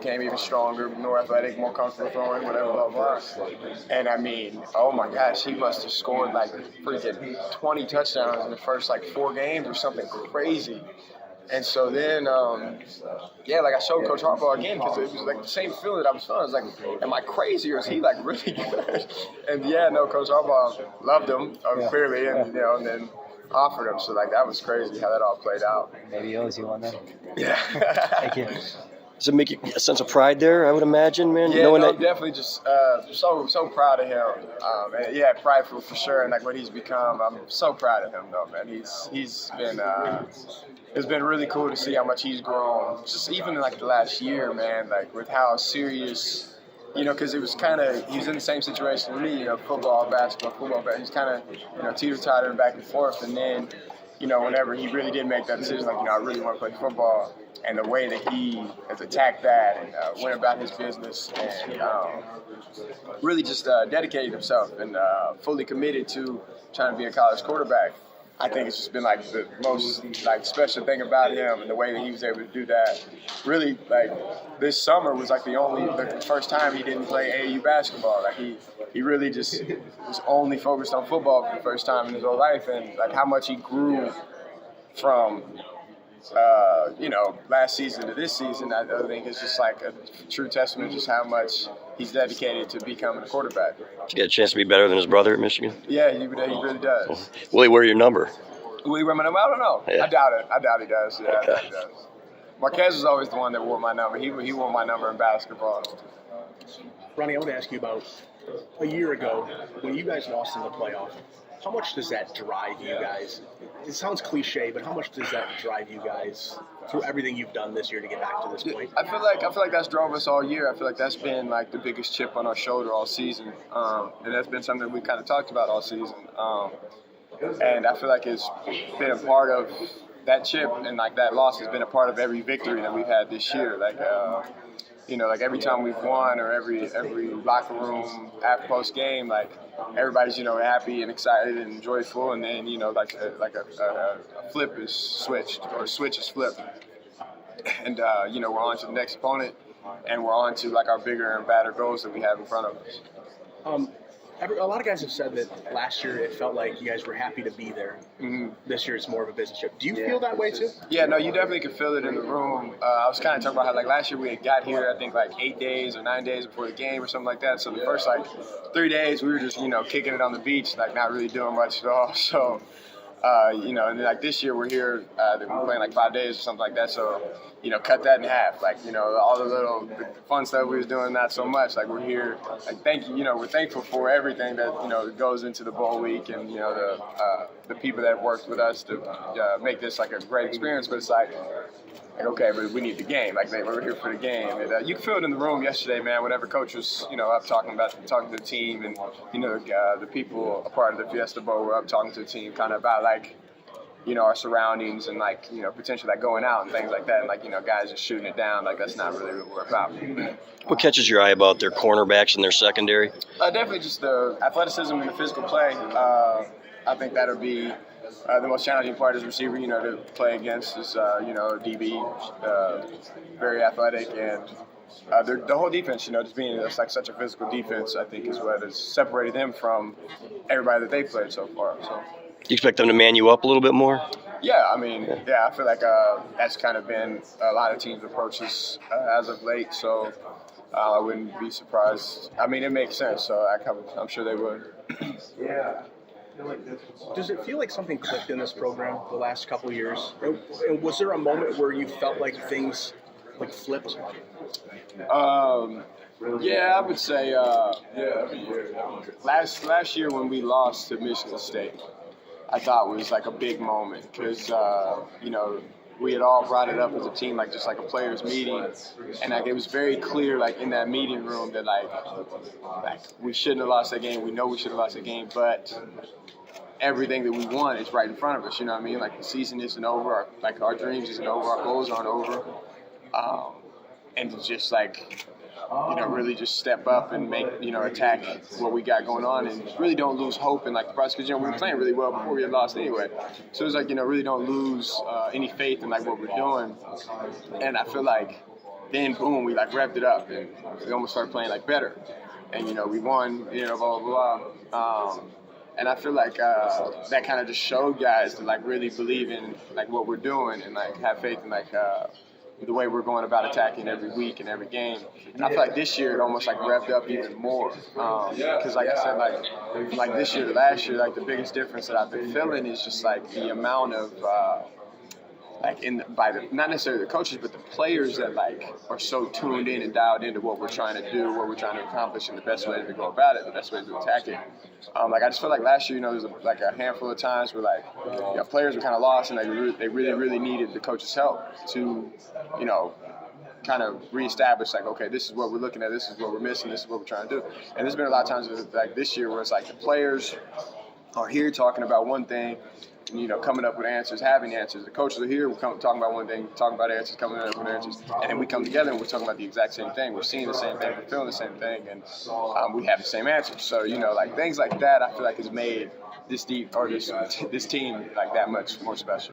became even stronger, more athletic, more comfortable throwing, whatever, blah, blah. And I mean, oh my gosh, he must have scored like freaking 20 touchdowns in the first like 4 games or something crazy. And so then, like I showed Coach Harbaugh again because it was like the same feeling that I was feeling. I was like, am I crazy or is he like really good? And Coach Harbaugh loved him clearly, and and then offered him. So like that was crazy how that all played out. Maybe he owes you one then. Yeah. Thank you. Does it make you a sense of pride there, I would imagine, man? Yeah, definitely just so proud of him. And prideful for sure, and like what he's become. I'm so proud of him, though, man. He's been it's been really cool to see how much he's grown. Just even in like the last year, man, like with how serious, because it was he was in the same situation with me, football, basketball. He's kind of, teeter-tottering back and forth. And then, whenever he really did make that decision, like, I really want to play football, and the way that he has attacked that and went about his business and really just dedicated himself and fully committed to trying to be a college quarterback. I think it's just been like the most like special thing about him and the way that he was able to do that. Really, like this summer was like the first time he didn't play AAU basketball. Like he really just was only focused on football for the first time in his whole life, and like how much he grew from last season to this season. I think it's just like a true testament to just how much he's dedicated to becoming a quarterback. Did you get a chance to be better than his brother at Michigan? Yeah, he really does. Will he wear your number? Will he wear my number? I don't know. Yeah. I doubt it. I doubt he does. Yeah, okay. I doubt he does. Marquez was always the one that wore my number. He wore my number in basketball. Ronnie, I want to ask you about a year ago when you guys lost in the playoff. How much does that drive you guys? It sounds cliche, but how much does that drive you guys through everything you've done this year to get back to this point? I feel like that's drove us all year. I feel like that's been like the biggest chip on our shoulder all season, and that's been something we kind of talked about all season. And I feel like it's been a part of that chip, and like that loss has been a part of every victory that we've had this year. Like like every time we've won or every locker room after post game, like everybody's happy and excited and joyful, and then like a flip is switched or a switch is flipped, and we're on to the next opponent, and we're on to like our bigger and badder goals that we have in front of us. A lot of guys have said that last year it felt like you guys were happy to be there. Mm-hmm. This year it's more of a business trip. Do you feel that way too? Yeah, no, you definitely can feel it in the room. I was kind of talking about how like last year we had got here, I think like 8 days or 9 days before the game or something like that. So the first like 3 days we were just kicking it on the beach, like not really doing much at all. So and then like this year we're here, we're playing like 5 days or something like that. So cut that in half. Like all the fun stuff we was doing, not so much. Like we're here. Like we're thankful for everything that goes into the bowl week, and the people that have worked with us to make this like a great experience. But it's like okay, but we need the game. Like we're here for the game, and you can feel it in the room yesterday, man. Whenever coach was up talking to the team, and the people a part of the Fiesta Bowl were up talking to the team, kind of about like our surroundings and like potentially like going out and things like that, and like guys just shooting it down. Like that's not really what we're about. What catches your eye about their cornerbacks and their secondary? Definitely just the athleticism and the physical play. I think that'll be the most challenging part as a receiver, to play against is, DB, very athletic, and the whole defense, just being like such a physical defense, I think is what has separated them from everybody that they've played so far. So. Do you expect them to man you up a little bit more? Yeah, I mean, I feel like that's kind of been a lot of teams' approaches as of late, so I wouldn't be surprised. I mean, it makes sense, so I'm sure they would. Yeah. Does it feel like something clicked in this program the last couple of years? And was there a moment where you felt like things like flipped? Yeah, I would say last year when we lost to Michigan State, I thought was like a big moment because we had all brought it up as a team, like just like a players meeting, and like it was very clear, like in that meeting room, that like we shouldn't have lost that game. We know we should have lost that game, but everything that we want is right in front of us. You know what I mean? Like the season isn't over. Our dreams isn't over. Our goals aren't over. And to just like really just step up and make attack what we got going on, and really don't lose hope in like the process, because we were playing really well before we had lost anyway. So it's like really don't lose any faith in like what we're doing. And I feel like then boom, we like revved it up and we almost started playing like better. And we won, blah blah blah. And I feel like that kind of just showed guys to like really believe in like what we're doing and like have faith in like the way we're going about attacking every week and every game. And I feel like this year it almost like revved up even more. Because like I said, like this year to last year, like the biggest difference that I've been feeling is just like the amount of not necessarily the coaches, but the players that like are so tuned in and dialed into what we're trying to do, what we're trying to accomplish, and the best way to go about it, the best way to attack it. Like I just feel like last year, there's like a handful of times where like players were kind of lost and they really needed the coach's help to, kind of reestablish like, okay, this is what we're looking at, this is what we're missing, this is what we're trying to do. And there's been a lot of times like this year where it's like the players are here talking about one thing, coming up with answers, having answers. The coaches are here, we're talking about one thing, talking about answers, coming up with answers, and then we come together and we're talking about the exact same thing. We're seeing the same thing, we're feeling the same thing, and we have the same answers. So, like things like that, I feel like has made this team like that much more special.